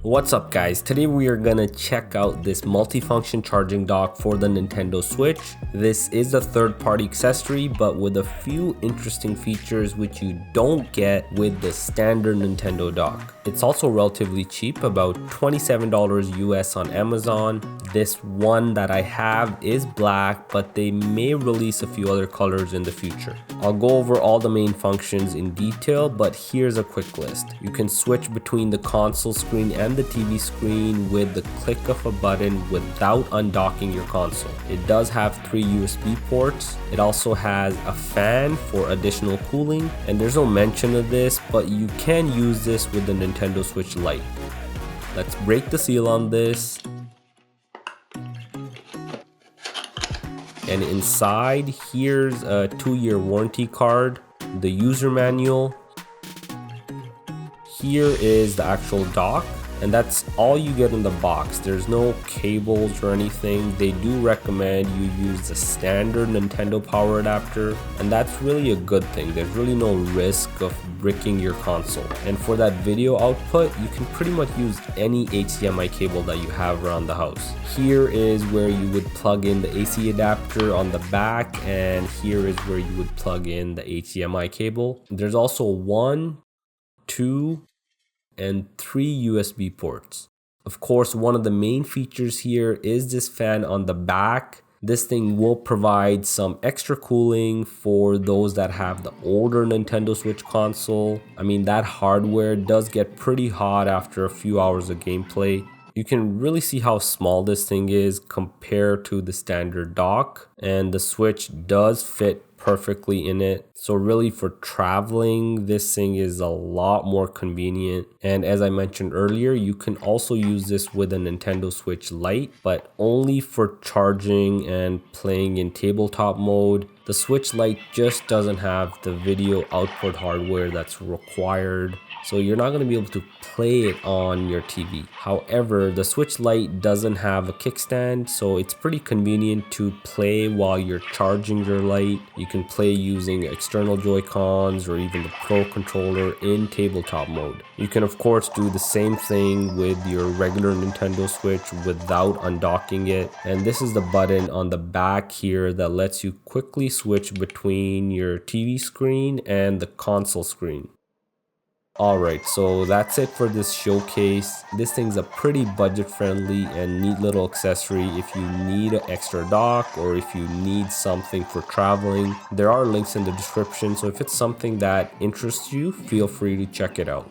What's up guys, today we are gonna check out this multifunction charging dock for the Nintendo Switch. This is a third-party accessory but with a few interesting features which you don't get with the standard Nintendo dock. It's also relatively cheap, about $27 US on Amazon. This one that I have is black, but they may release a few other colors in the future. I'll go over all the main functions in detail, but here's a quick list. You can switch between the console screen and the TV screen with the click of a button without undocking your console. It does have 3 USB ports. It also has a fan for additional cooling, and there's no mention of this, but you can use this with the Nintendo Switch Lite. Let's break the seal on this. And inside, here's a 2-year warranty card, the user manual. Here is the actual dock, and that's all you get in the box. There's no cables or anything. They do recommend you use the standard Nintendo power adapter, and that's really a good thing. There's really no risk of bricking your console. And for that video output, you can pretty much use any HDMI cable that you have around the house. Here is where you would plug in the AC adapter on the back, and here is where you would plug in the HDMI cable. There's also 1, 2, and 3 USB ports. Of course, one of the main features here is this fan on the back. This thing will provide some extra cooling for those that have the older Nintendo Switch console. I mean, that hardware does get pretty hot after a few hours of gameplay. You can really see how small this thing is compared to the standard dock, and the Switch does fit perfectly in it. So really for traveling, this thing is a lot more convenient. And as I mentioned earlier, you can also use this with a Nintendo Switch Lite, but only for charging and playing in tabletop mode. The Switch Lite just doesn't have the video output hardware that's required, so you're not going to be able to play it on your TV. However, the Switch Lite doesn't have a kickstand, so it's pretty convenient to play while you're charging your Lite. You can play using external Joy-Cons or even the Pro controller in tabletop mode. You can of course do the same thing with your regular Nintendo Switch without undocking it. And this is the button on the back here that lets you quickly switch between your TV screen and the console screen. Alright, so that's it for this showcase. This thing's a pretty budget friendly and neat little accessory if you need an extra dock or if you need something for traveling. There are links in the description, so if it's something that interests you, feel free to check it out.